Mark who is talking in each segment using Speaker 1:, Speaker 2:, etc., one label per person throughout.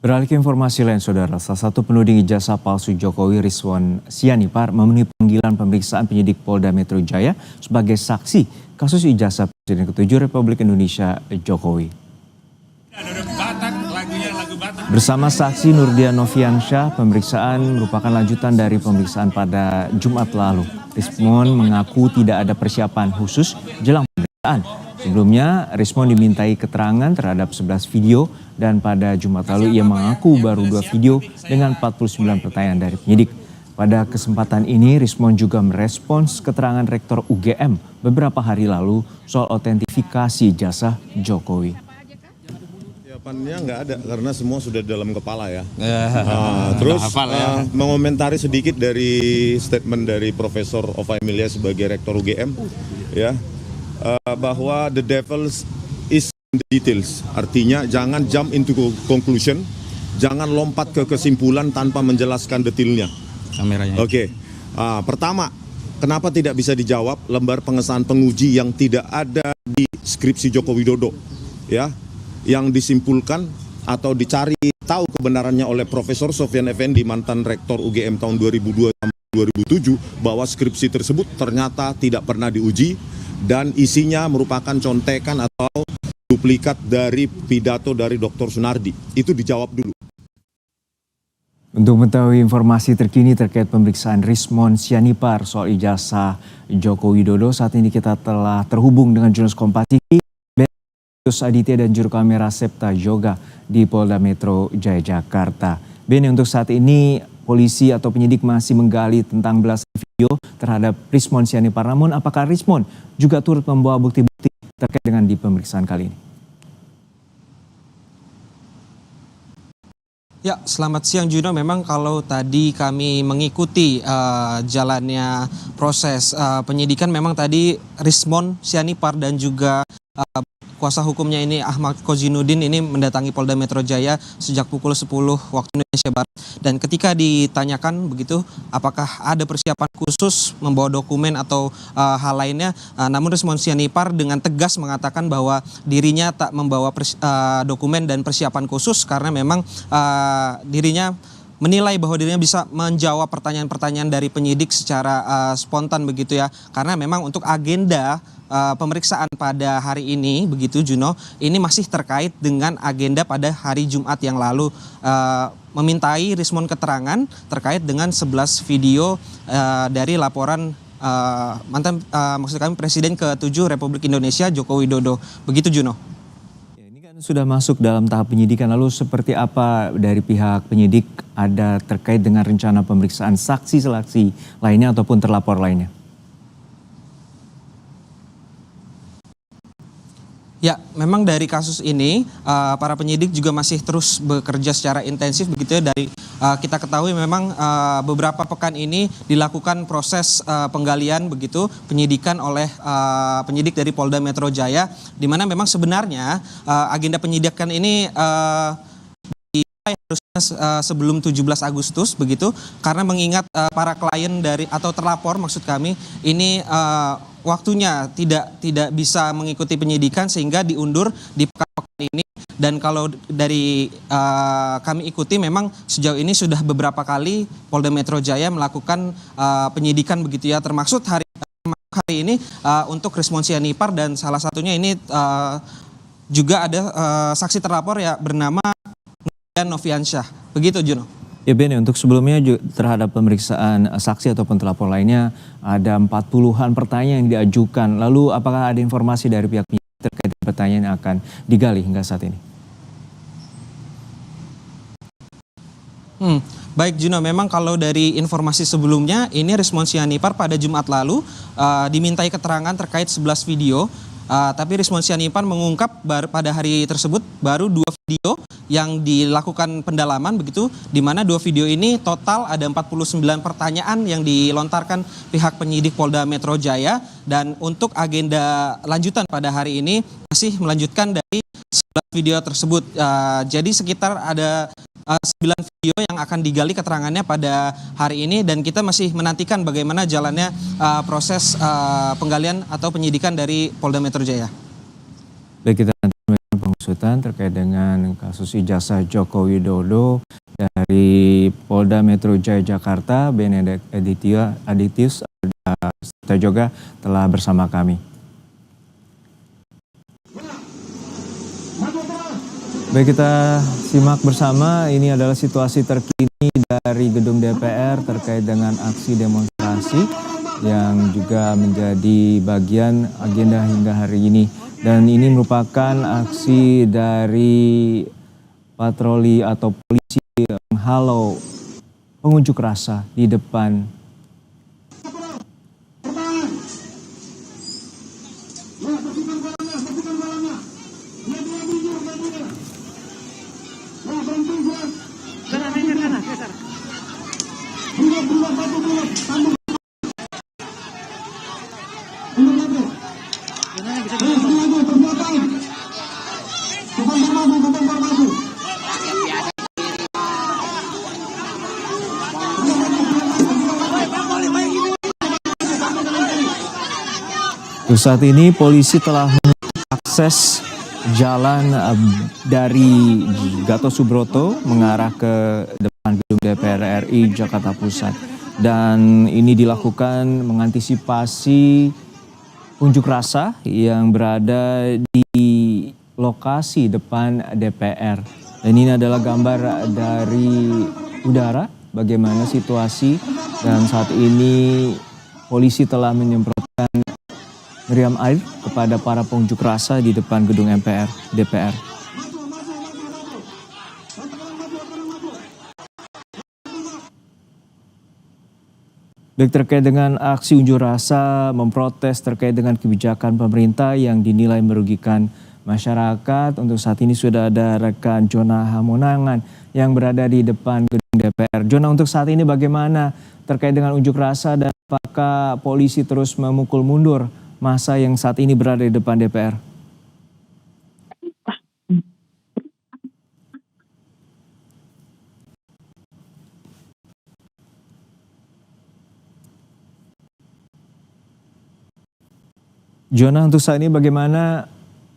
Speaker 1: Beralih ke informasi lain, Saudara. Salah satu penuding ijazah palsu Jokowi, Rizwan Sianipar, memenuhi panggilan pemeriksaan penyidik Polda Metro Jaya sebagai saksi kasus ijazah Presiden ke-7 Republik Indonesia Jokowi. Bersama saksi Nurdian Noviansyah, pemeriksaan merupakan lanjutan dari pemeriksaan pada Jumat lalu. Rizwan mengaku tidak ada persiapan khusus jelang pemeriksaan. Sebelumnya, Rizwan dimintai keterangan terhadap 11 video dan pada Jumat lalu ia mengaku baru 2 video dengan 49 pertanyaan dari penyidik. Pada kesempatan ini, Rizwan juga merespons keterangan Rektor UGM beberapa hari lalu soal autentifikasi ijazah Jokowi.
Speaker 2: Persiapannya nggak ada karena semua sudah dalam kepala ya. Terus mengomentari sedikit dari statement dari Profesor Ova Emilia sebagai Rektor UGM ya. Bahwa the devil is in the details. Artinya jangan jump into conclusion, jangan lompat ke kesimpulan tanpa menjelaskan detailnya. Kameranya. Oke. Pertama, kenapa tidak bisa dijawab lembar pengesahan penguji yang tidak ada di skripsi Joko Widodo, ya, yang disimpulkan atau dicari tahu kebenarannya oleh Profesor Sofyan Effendi, mantan Rektor UGM tahun 2002 sampai 2007, bahwa skripsi tersebut ternyata tidak pernah diuji dan isinya merupakan contekan atau duplikat dari pidato dari Dr. Sunardi. Itu dijawab dulu.
Speaker 1: Untuk mengetahui informasi terkini terkait pemeriksaan Rizwan Sianipar soal ijazah Joko Widodo, saat ini kita telah terhubung dengan jurnalis Kompas TV, Benedikus Aditya dan juru kamera Septa Yoga di Polda Metro Jaya Jakarta. Ben, untuk saat ini polisi atau penyidik masih menggali tentang belasan video terhadap Rizwan Sianipar. Namun apakah Rizwan juga turut membawa bukti-bukti terkait dengan di pemeriksaan kali ini?
Speaker 3: Ya, selamat siang Juno. Memang kalau tadi kami mengikuti jalannya proses penyidikan, memang tadi Rizwan Sianipar dan juga kuasa hukumnya ini Ahmad Kozinudin ini mendatangi Polda Metro Jaya sejak pukul 10 waktu Indonesia Barat. Dan ketika ditanyakan begitu apakah ada persiapan khusus membawa dokumen atau hal lainnya, namun Rizwan Sianipar dengan tegas mengatakan bahwa dirinya tak membawa dokumen dan persiapan khusus karena memang dirinya menilai bahwa dirinya bisa menjawab pertanyaan-pertanyaan dari penyidik secara spontan begitu ya. Karena memang untuk agenda pemeriksaan pada hari ini begitu Juno, ini masih terkait dengan agenda pada hari Jumat yang lalu, memintai Rizwan keterangan terkait dengan 11 video dari laporan maksud kami Presiden ke-7 Republik Indonesia Joko Widodo. Begitu Juno.
Speaker 1: Sudah masuk dalam tahap penyidikan, lalu seperti apa dari pihak penyidik ada terkait dengan rencana pemeriksaan saksi-saksi lainnya ataupun terlapor lainnya?
Speaker 3: Ya, memang dari kasus ini para penyidik juga masih terus bekerja secara intensif begitu ya. Dari kita ketahui memang beberapa pekan ini dilakukan proses penggalian begitu penyidikan oleh penyidik dari Polda Metro Jaya, di mana memang sebenarnya agenda penyidikan ini harusnya sebelum 17 Agustus begitu, karena mengingat para klien dari atau terlapor maksud kami ini waktunya tidak bisa mengikuti penyidikan sehingga diundur di pekan ini. Dan kalau dari kami ikuti memang sejauh ini sudah beberapa kali Polda Metro Jaya melakukan penyidikan begitu ya, termasuk hari ini untuk Rizwan Sianipar, dan salah satunya ini juga ada saksi terlapor ya bernama Nurdian Noviansyah. Begitu Juno.
Speaker 1: Ya Ben, untuk sebelumnya terhadap pemeriksaan saksi ataupun terlapor lainnya ada 40-an pertanyaan yang diajukan. Lalu apakah ada informasi dari pihak penyidik terkait pertanyaan yang akan digali hingga saat ini?
Speaker 3: Baik Juno, memang kalau dari informasi sebelumnya ini Rizwan Sianipar pada Jumat lalu dimintai keterangan terkait 11 video. Tapi Rizwan Sianipar mengungkap pada hari tersebut baru 2 video yang dilakukan pendalaman begitu, di mana 2 video ini total ada 49 pertanyaan yang dilontarkan pihak penyidik Polda Metro Jaya, dan untuk agenda lanjutan pada hari ini masih melanjutkan dari 11 video tersebut. Jadi sekitar ada 9 video yang akan digali keterangannya pada hari ini, dan kita masih menantikan bagaimana jalannya proses penggalian atau penyidikan dari Polda Metro Jaya.
Speaker 1: Baik, kita nanti tuntutan terkait dengan kasus ijazah Joko Widodo dari Polda Metro Jaya Jakarta. Benedict Aditius Setajoga telah bersama kami. Baik, kita simak bersama. Ini adalah situasi terkini dari gedung DPR terkait dengan aksi demonstrasi yang juga menjadi bagian agenda hingga hari ini. Dan ini merupakan aksi dari patroli atau polisi menghalau pengunjuk rasa di depan saat ini polisi telah menutup akses jalan dari Gatot Subroto mengarah ke depan gedung DPR RI Jakarta Pusat. Dan ini dilakukan mengantisipasi unjuk rasa yang berada di lokasi depan DPR. Dan ini adalah gambar dari udara bagaimana situasi, dan saat ini polisi telah menyemprotkan meriam air kepada para pengunjuk rasa di depan gedung DPR. Baik, terkait dengan aksi unjuk rasa memprotes terkait dengan kebijakan pemerintah yang dinilai merugikan masyarakat. Untuk saat ini sudah ada rekan Jona Hamonangan yang berada di depan gedung DPR. Jona, untuk saat ini bagaimana terkait dengan unjuk rasa dan apakah polisi terus memukul mundur masa yang saat ini berada di depan DPR? Jona, untuk saat ini bagaimana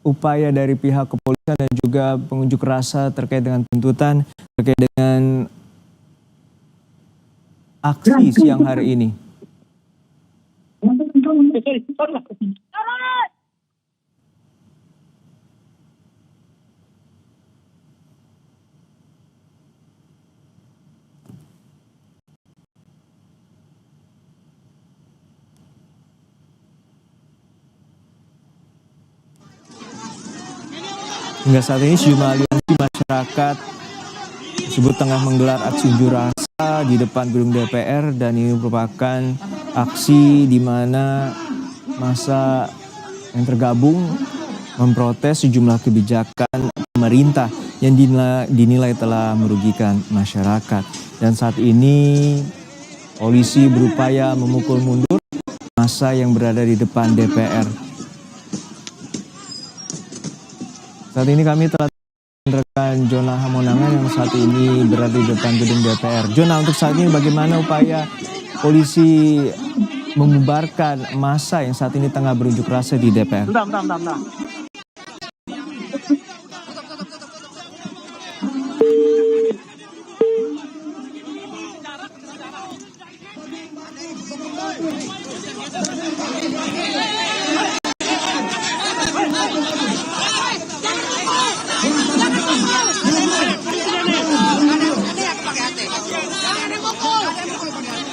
Speaker 1: upaya dari pihak kepolisian dan juga pengunjuk rasa terkait dengan tuntutan, terkait dengan aksi siang hari ini? Hingga saat ini sejumlah aliansi masyarakat tersebut tengah menggelar aksi unjuk rasa di depan gedung DPR, dan ini merupakan aksi di mana massa yang tergabung memprotes sejumlah kebijakan pemerintah yang dinilai telah merugikan masyarakat. Dan saat ini polisi berupaya memukul mundur massa yang berada di depan DPR. Saat ini kami telah rekan Jona Hamonangan yang saat ini berada di depan gedung DPR. Jona, untuk saat ini bagaimana upaya polisi membubarkan massa yang saat ini tengah berunjuk rasa di DPR?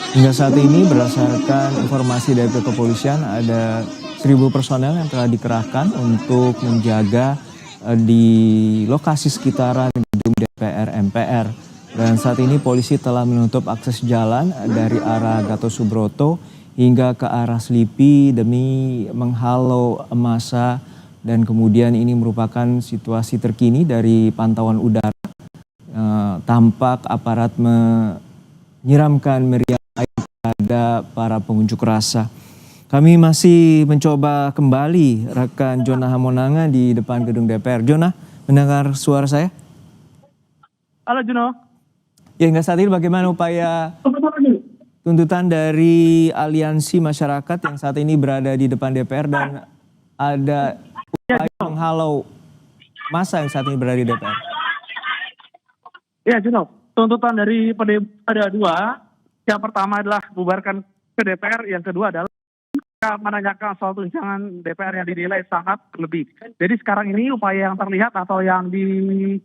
Speaker 1: Hingga saat ini berdasarkan informasi dari pihak kepolisian ada 1.000 personel yang telah dikerahkan untuk menjaga di lokasi sekitaran gedung DPR MPR. Dan saat ini polisi telah menutup akses jalan dari arah Gatot Subroto hingga ke arah Selipi demi menghalau massa. Dan kemudian ini merupakan situasi terkini dari pantauan udara. Tampak aparat menyiramkan meriam air kepada para pengunjuk rasa. Kami masih mencoba kembali rekan Jona Hamonangan di depan gedung DPR. Jona, mendengar suara saya?
Speaker 4: Halo Juno.
Speaker 1: Ya, hingga saat ini bagaimana upaya tuntutan dari aliansi masyarakat yang saat ini berada di depan DPR dan ada upaya menghalau massa yang saat ini berada di DPR?
Speaker 4: Ya, Juno. Tuntutan dari ada dua. Yang pertama adalah bubarkan ke DPR. Yang kedua adalah menanyakan soal tunjangan DPR yang dinilai sangat berlebih. Jadi sekarang ini upaya yang terlihat atau yang di